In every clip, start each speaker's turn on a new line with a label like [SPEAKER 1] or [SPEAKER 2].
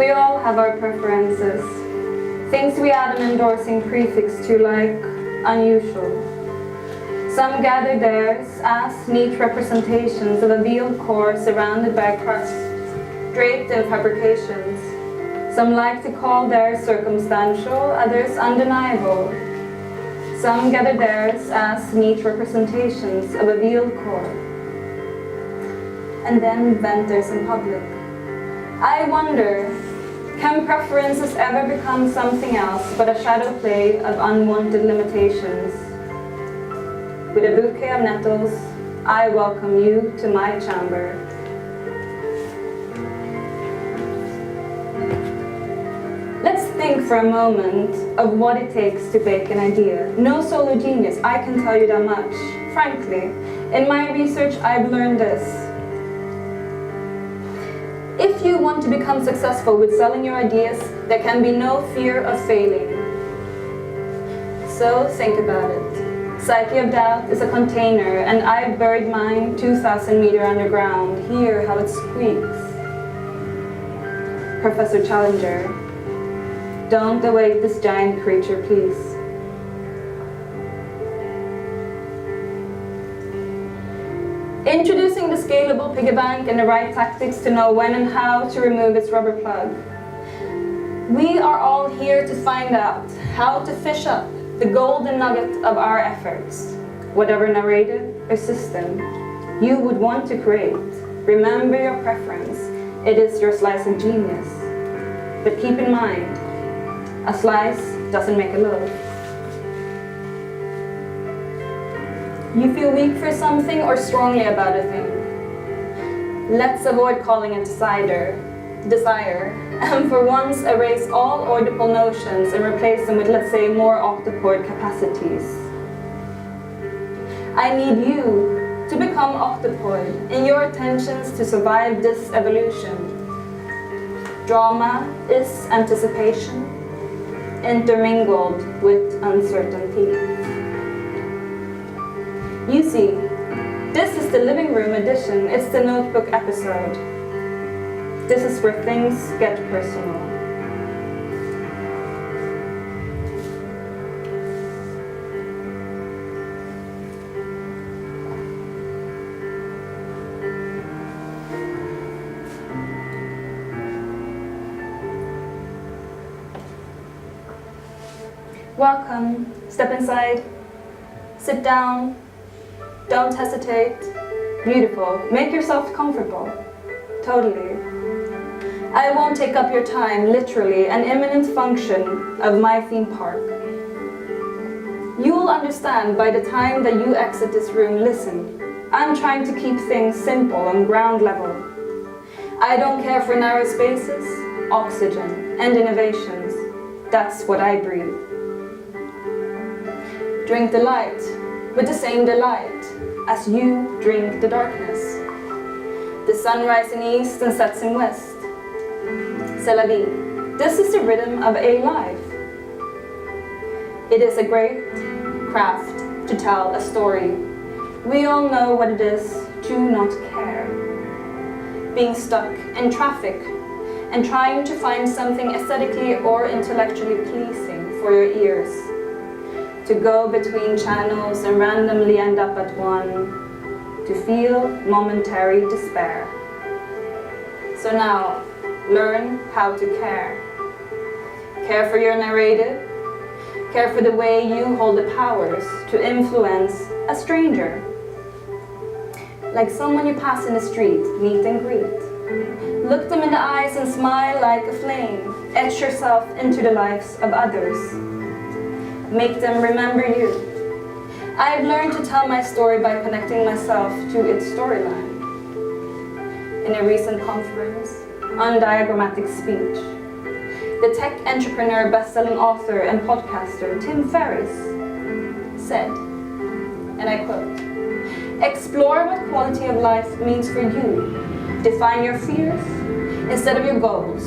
[SPEAKER 1] We all have our preferences. Things we add an endorsing prefix to, like unusual. Some gather theirs as neat representations of a veiled core surrounded by a crust, draped in fabrications. Some like to call theirs circumstantial, others undeniable. Some gather theirs as neat representations of a veiled core, and then vent theirs in public. I wonder, can preferences ever become something else but a shadow play of unwanted limitations? With a bouquet of nettles, I welcome you to my chamber. Let's think for a moment of what it takes to bake an idea. No solo genius, I can tell you that much. Frankly, in my research, I've learned this. If you want to become successful with selling your ideas, there can be no fear of failing. So think about it. Psyche of Doubt is a container, and I've buried mine 2,000 meters underground. Hear how it squeaks. Professor Challenger, don't awake this giant creature, please. Introducing the scalable piggy bank and the right tactics to know when and how to remove its rubber plug. We are all here to find out how to fish up the golden nugget of our efforts. Whatever narrative or system you would want to create, remember your preference. It is your slice of genius. But keep in mind, a slice doesn't make a loaf. You feel weak for something or strongly about a thing. Let's avoid calling it desire, and for once erase all Oedipal notions and replace them with, let's say, more octopoid capacities. I need you to become octopoid in your attentions to survive this evolution. Drama is anticipation, intermingled with uncertainty. You see, this is the living room edition. It's the notebook episode. This is where things get personal. Welcome. Step inside. Sit down. Don't hesitate. Beautiful. Make yourself comfortable. Totally. I won't take up your time, literally, an imminent function of my theme park. You will understand by the time that you exit this room. Listen, I'm trying to keep things simple on ground level. I don't care for narrow spaces, oxygen, and innovations. That's what I breathe. Drink the light with the same delight as you drink the darkness. The sun rises in east and sets in west. C'est la vie. This is the rhythm of a life. It is a great craft to tell a story. We all know what it is to not care. Being stuck in traffic and trying to find something aesthetically or intellectually pleasing for your ears. To go between channels and randomly end up at one. To feel momentary despair. So now, learn how to care. Care for your narrative. Care for the way you hold the powers to influence a stranger. Like someone you pass in the street, meet and greet. Look them in the eyes and smile like a flame. Etch yourself into the lives of others. Make them remember you. I've learned to tell my story by connecting myself to its storyline. In a recent conference on diagrammatic speech, the tech entrepreneur, best-selling author, and podcaster Tim Ferriss said, and I quote, "Explore what quality of life means for you. Define your fears instead of your goals.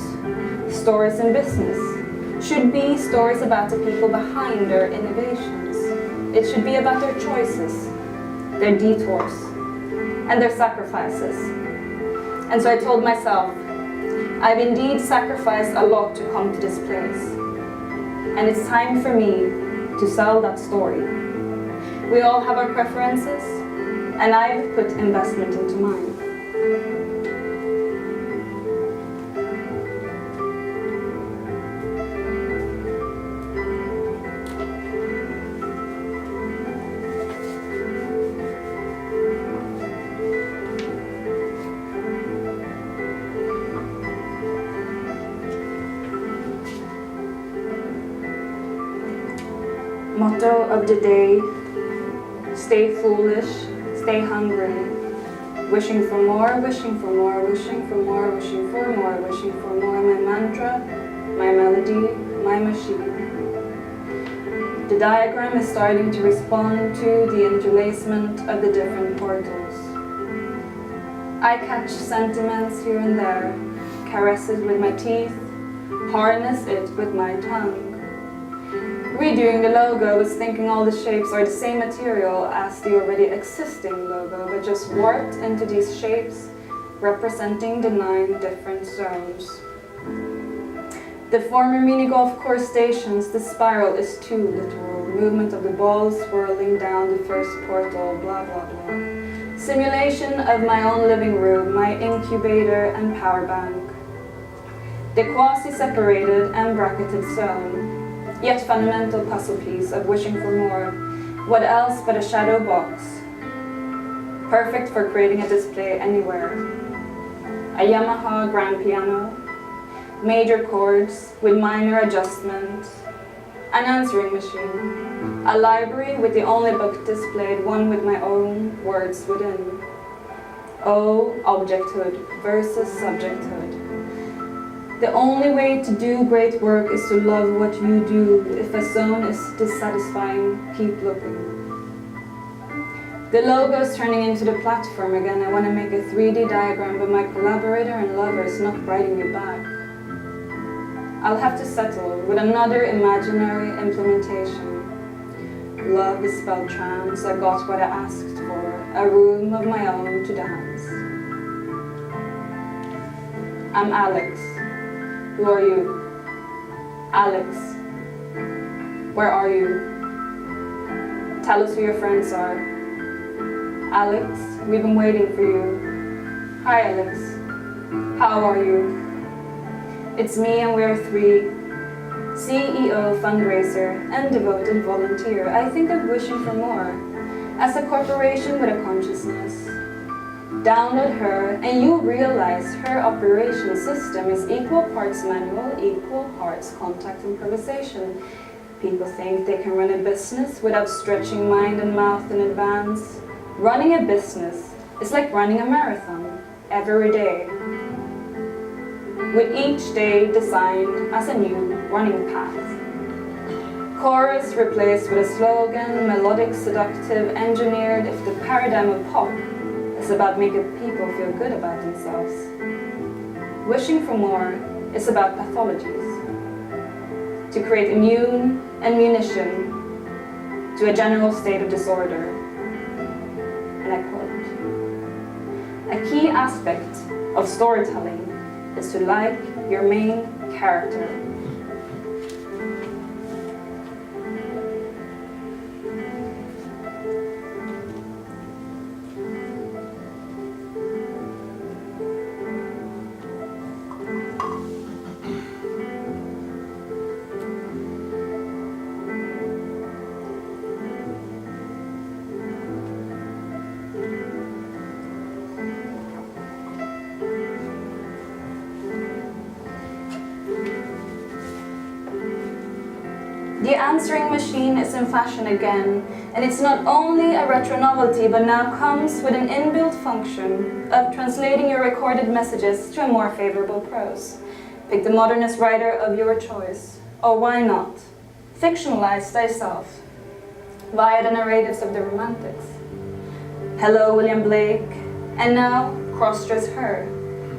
[SPEAKER 1] Stories in business should be stories about the people behind their innovations. It should be about their choices, their detours, and their sacrifices." And so I told myself, I've indeed sacrificed a lot to come to this place. And it's time for me to sell that story. We all have our preferences, and I've put investment into mine. Motto of the day: stay foolish, stay hungry, wishing for more, wishing for more, wishing for more, wishing for more, wishing for more, my mantra, my melody, my machine. The diagram is starting to respond to the interlacement of the different portals. I catch sentiments here and there, caress it with my teeth, harness it with my tongue. Redoing the logo was thinking all the shapes are the same material as the already existing logo, but just warped into these shapes, representing the 9 different zones. The former mini golf course stations, the spiral is too literal. Movement of the ball swirling down the first portal, blah blah blah. Simulation of my own living room, my incubator and power bank. The quasi-separated and bracketed zone. Yet fundamental puzzle piece of wishing for more. What else but a shadow box? Perfect for creating a display anywhere. A Yamaha grand piano, major chords with minor adjustments, an answering machine, a library with the only book displayed, one with my own words within. Oh, objecthood versus subjecthood. The only way to do great work is to love what you do. If a zone is dissatisfying, keep looking. The logo is turning into the platform again. I want to make a 3D diagram, but my collaborator and lover is not writing me back. I'll have to settle with another imaginary implementation. Love is spelled trans. I got what I asked for. A room of my own to dance. I'm Alex. Who are you? Alex. Where are you? Tell us who your friends are. Alex, we've been waiting for you. Hi, Alex. How are you? It's me and we're 3. CEO, fundraiser, and devoted volunteer. I think of wishing for more. As a corporation with a consciousness. Download her and you'll realize her operation system is equal parts manual, equal parts contact improvisation. People think they can run a business without stretching mind and mouth in advance. Running a business is like running a marathon every day, with each day designed as a new running path. Chorus replaced with a slogan, melodic, seductive, engineered if the paradigm of pop is about making people feel good about themselves. Wishing for more is about pathologies. To create immune and munition to a general state of disorder. And I quote, "A key aspect of storytelling is to like your main character." The answering machine is in fashion again, and it's not only a retro novelty, but now comes with an inbuilt function of translating your recorded messages to a more favorable prose. Pick the modernist writer of your choice, or why not? Fictionalize thyself via the narratives of the Romantics. Hello, William Blake, and now cross-dress her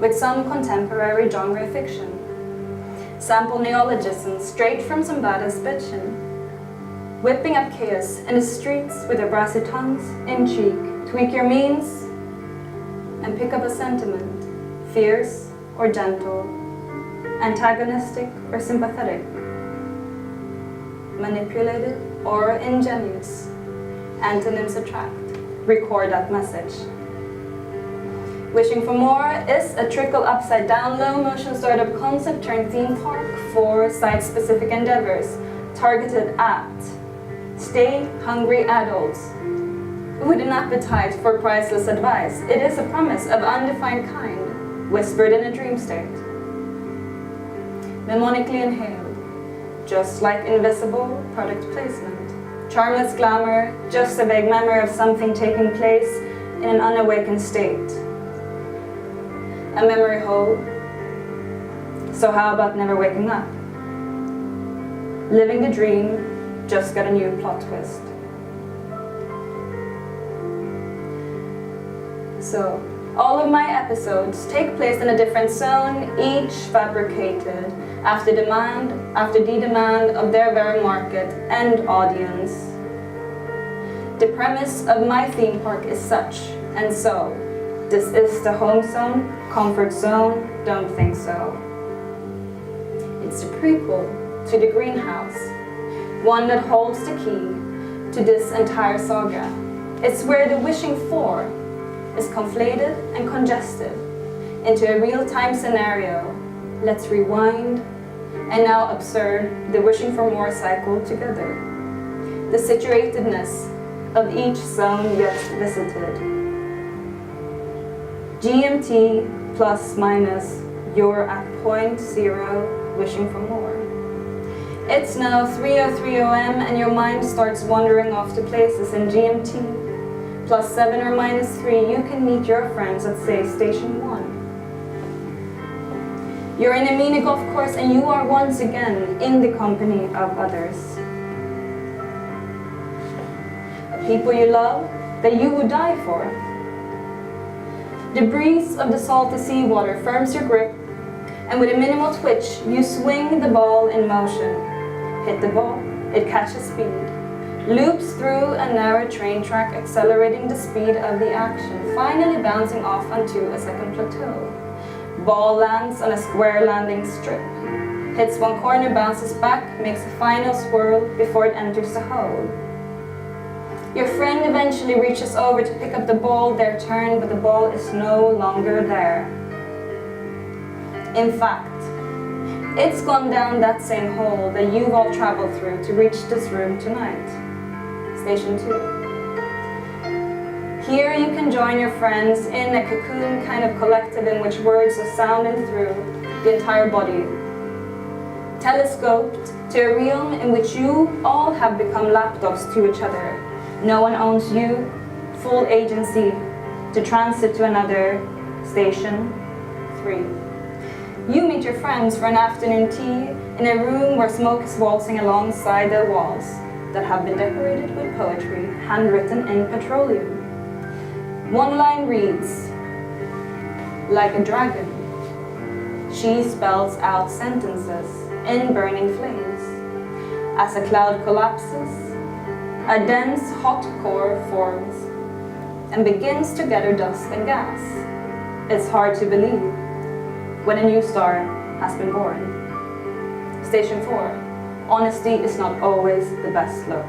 [SPEAKER 1] with some contemporary genre fiction. Sample neologisms straight from some badass bitchin'. Whipping up chaos in the streets with their brassy tongues in cheek. Tweak your means and pick up a sentiment, fierce or gentle, antagonistic or sympathetic, manipulated or ingenuous. Antonyms attract. Record that message. Wishing for more is a trickle upside down low motion startup concept turned theme park for site-specific endeavors targeted at stay hungry adults with an appetite for priceless advice. It is a promise of undefined kind, whispered in a dream state. Mnemonically inhaled, just like invisible product placement. Charmless glamour, just a vague memory of something taking place in an unawakened state. A memory hole. So how about never waking up? Living the dream, just got a new plot twist. So, all of my episodes take place in a different zone, each fabricated after the demand of their very market and audience. The premise of my theme park is such, and so, this is the home zone, comfort zone, don't think so. It's a prequel to the greenhouse, one that holds the key to this entire saga. It's where the wishing for is conflated and congested into a real-time scenario. Let's rewind and now observe the wishing for more cycle together. The situatedness of each zone yet visited. GMT plus minus, you're at point 0 wishing for more. It's now 3:03 AM and your mind starts wandering off to places in GMT. Plus 7 or minus 3, you can meet your friends at, say, station 1. You're in a mini golf course and you are once again in the company of others. People you love, that you would die for. The breeze of the salty seawater firms your grip, and with a minimal twitch, you swing the ball in motion. Hit the ball, it catches speed. Loops through a narrow train track, accelerating the speed of the action, finally bouncing off onto a second plateau. Ball lands on a square landing strip. Hits one corner, bounces back, makes a final swirl before it enters the hole. Your friend eventually reaches over to pick up the ball, their turn, but the ball is no longer there. In fact, it's gone down that same hole that you've all traveled through to reach this room tonight. Station 2. Here you can join your friends in a cocoon kind of collective in which words are sounding through the entire body. Telescoped to a realm in which you all have become lapdogs to each other. No one owns you, full agency to transit to another. Station 3. You meet your friends for an afternoon tea in a room where smoke is waltzing alongside the walls that have been decorated with poetry handwritten in petroleum. One line reads, like a dragon, she spells out sentences in burning flames. As a cloud collapses, a dense hot core forms and begins to gather dust and gas. It's hard to believe when a new star has been born. Station 4. Honesty is not always the best look.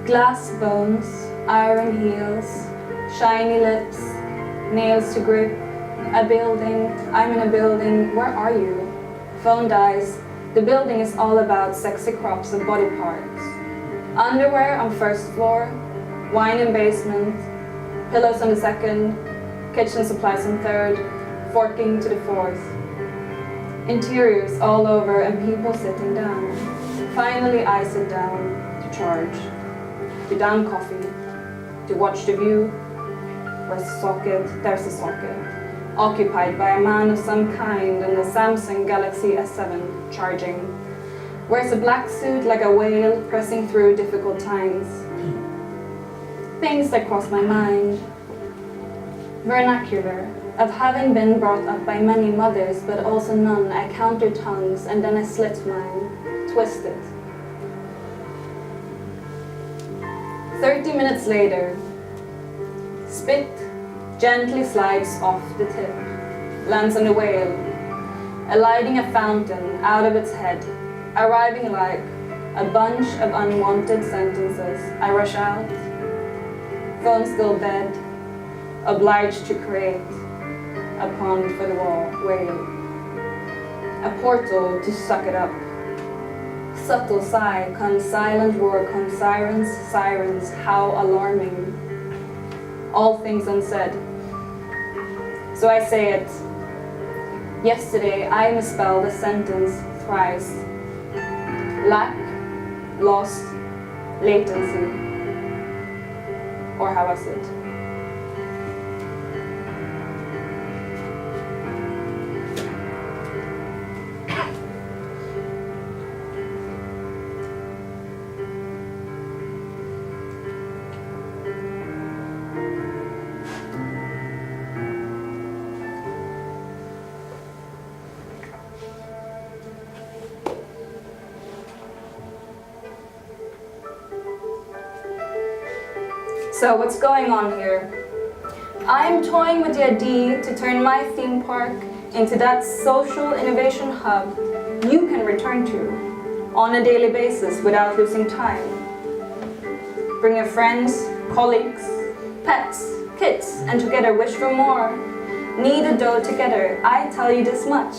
[SPEAKER 1] Glass bones, iron heels, shiny lips, nails to grip, a building, I'm in a building, where are you? Phone dies, the building is all about sexy crops of body parts. Underwear on first floor, wine in basement, pillows on the second, kitchen supplies on third, forking to the fourth. Interiors all over and people sitting down. Finally I sit down to charge. To down coffee, to watch the view. Where's the socket? There's the socket. occupied by a man of some kind in the Samsung Galaxy S7 charging. Wears a black suit like a whale pressing through difficult times. Things that cross my mind. Vernacular, of having been brought up by many mothers but also none, I counter tongues and then I slit mine, twist it. 30 minutes later, spit gently slides off the tip, lands on the whale, alighting a fountain out of its head, arriving like a bunch of unwanted sentences. I rush out, phone still dead, obliged to create a pond for the whale, a portal to suck it up. Subtle sigh, comes silent roar, comes sirens, how alarming. All things unsaid. So I say it. Yesterday I misspelled a sentence thrice. Lack, lost, latency. Or how was it? So what's going on here? I'm toying with the idea to turn my theme park into that social innovation hub you can return to on a daily basis without losing time. Bring your friends, colleagues, pets, kids, and together wish for more. Knead the dough together, I tell you this much.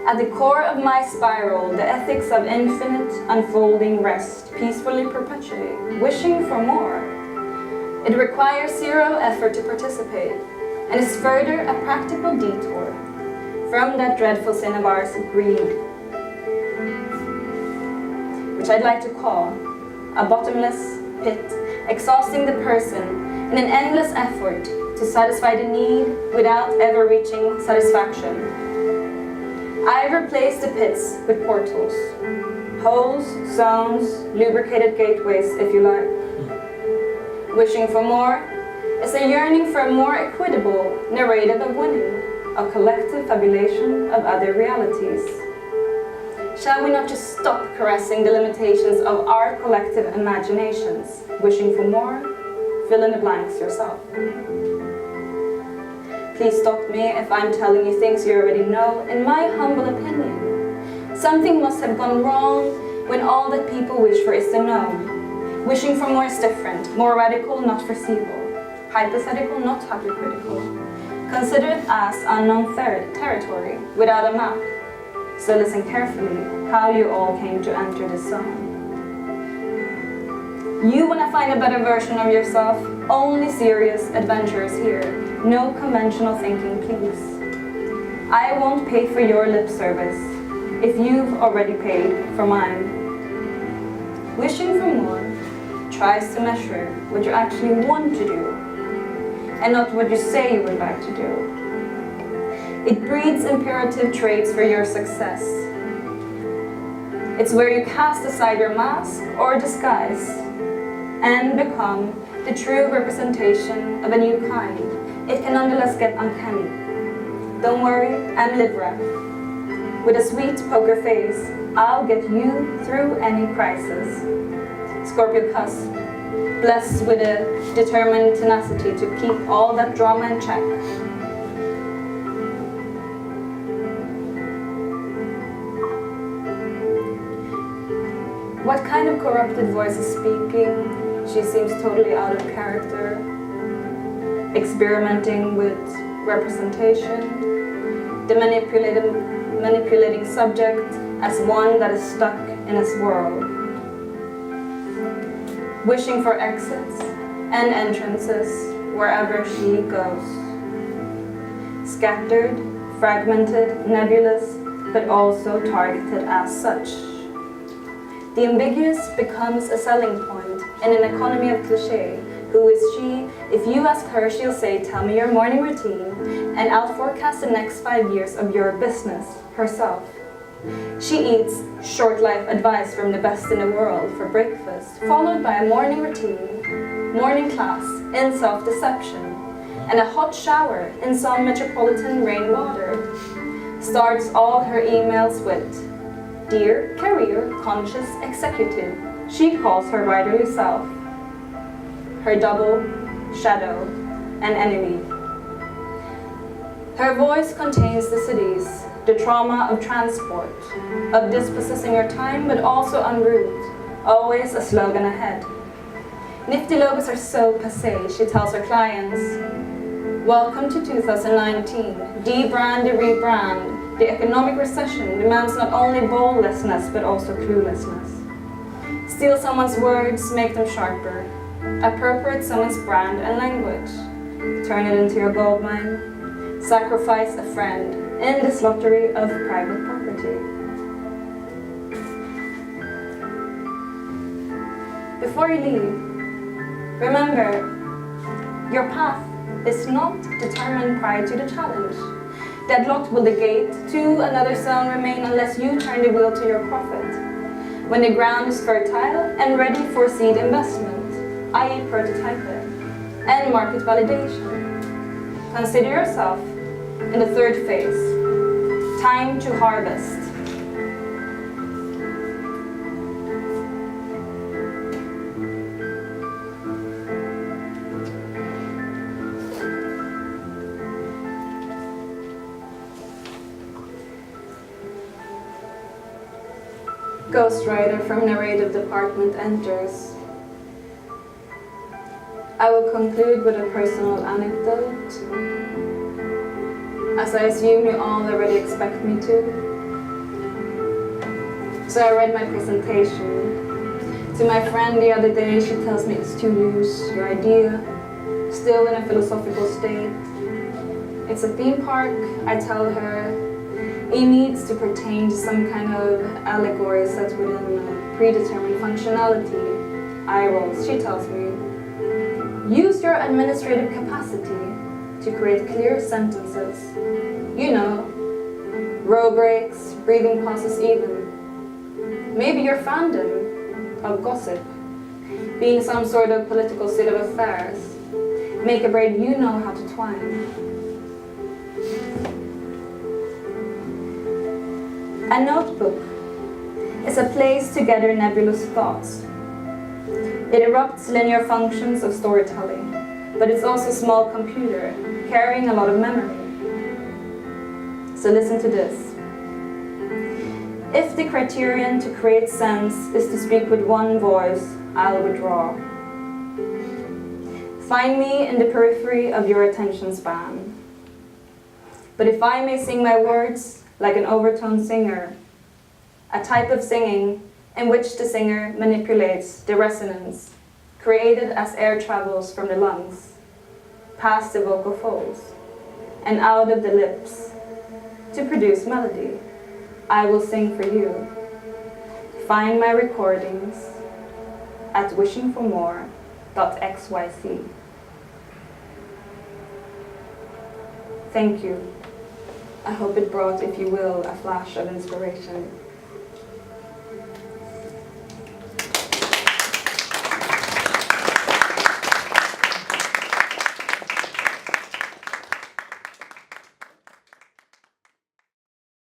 [SPEAKER 1] At the core of my spiral, the ethics of infinite, unfolding rest, peacefully perpetuate, wishing for more. It requires zero effort to participate, and is further a practical detour from that dreadful sin of ours, greed, which I'd like to call a bottomless pit, exhausting the person in an endless effort to satisfy the need without ever reaching satisfaction. I've replaced the pits with portals, holes, zones, lubricated gateways, if you like. Wishing for more is a yearning for a more equitable narrative of winning, a collective fabulation of other realities. Shall we not just stop caressing the limitations of our collective imaginations? Wishing for more? Fill in the blanks yourself. Please stop me if I'm telling you things you already know. In my humble opinion, something must have gone wrong when all that people wish for is the known. Wishing for more is different, more radical, not foreseeable, hypothetical, not hypocritical. Consider it as unknown territory, without a map. So listen carefully how you all came to enter this zone. You want to find a better version of yourself? Only serious adventurers here. No conventional thinking, please. I won't pay for your lip service if you've already paid for mine. Wishing for more tries to measure what you actually want to do, and not what you say you would like to do. It breeds imperative traits for your success. It's where you cast aside your mask or disguise and become the true representation of a new kind. It can nonetheless get uncanny. Don't worry, I'm Libra. With a sweet poker face, I'll get you through any crisis. Scorpio cusp, blessed with a determined tenacity to keep all that drama in check. What kind of corrupted voice is speaking? She seems totally out of character, experimenting with representation, the manipulating subject as one that is stuck in its world. Wishing for exits and entrances wherever she goes. Scattered, fragmented, nebulous, but also targeted as such. The ambiguous becomes a selling point in an economy of cliché, Who is she? If you ask her, she'll say, tell me your morning routine, and I'll forecast the next 5 years of your business herself. She eats short life advice from the best in the world for breakfast, followed by a morning routine, morning class in self-deception, and a hot shower in some metropolitan rainwater. Starts all her emails with, Dear career-conscious executive, she calls her writerly self, her double, shadow, and enemy. Her voice contains the cities, the trauma of transport, of dispossessing her time but also en route, always a slogan ahead. Nifty logos are so passé, she tells her clients. Welcome to 2019, debrand the rebrand. The economic recession demands not only boldlessness but also cluelessness. Steal someone's words, make them sharper. Appropriate someone's brand and language. Turn it into your gold mine. Sacrifice a friend in this lottery of private property. Before you leave, remember, your path is not determined prior to the challenge. Deadlocked will the gate to another zone remain unless you turn the wheel to your profit. When the ground is fertile and ready for seed investment, i.e. prototyping, and market validation. Consider yourself in the third phase, time to harvest. Ghostwriter from narrative department enters. I will conclude with a personal anecdote, as I assume you all already expect me to. So I read my presentation. To my friend the other day, she tells me it's too loose, your idea, still in a philosophical state. It's a theme park, I tell her. It needs to pertain to some kind of allegory set within a predetermined functionality. Eye rolls, she tells me. Use your administrative capacity to create clear sentences. You know, row breaks, breathing pauses even. Maybe your fandom of gossip, being some sort of political state of affairs. Make a braid you know how to twine. A notebook is a place to gather nebulous thoughts. It erupts linear functions of storytelling, but it's also a small computer carrying a lot of memory. So listen to this. If the criterion to create sense is to speak with one voice, I'll withdraw. Find me in the periphery of your attention span. But if I may sing my words, like an overtone singer, a type of singing in which the singer manipulates the resonance created as air travels from the lungs, past the vocal folds, and out of the lips to produce melody. I will sing for you. Find my recordings at wishingformore.xyz. Thank you. I hope it brought, if you will, a flash of inspiration.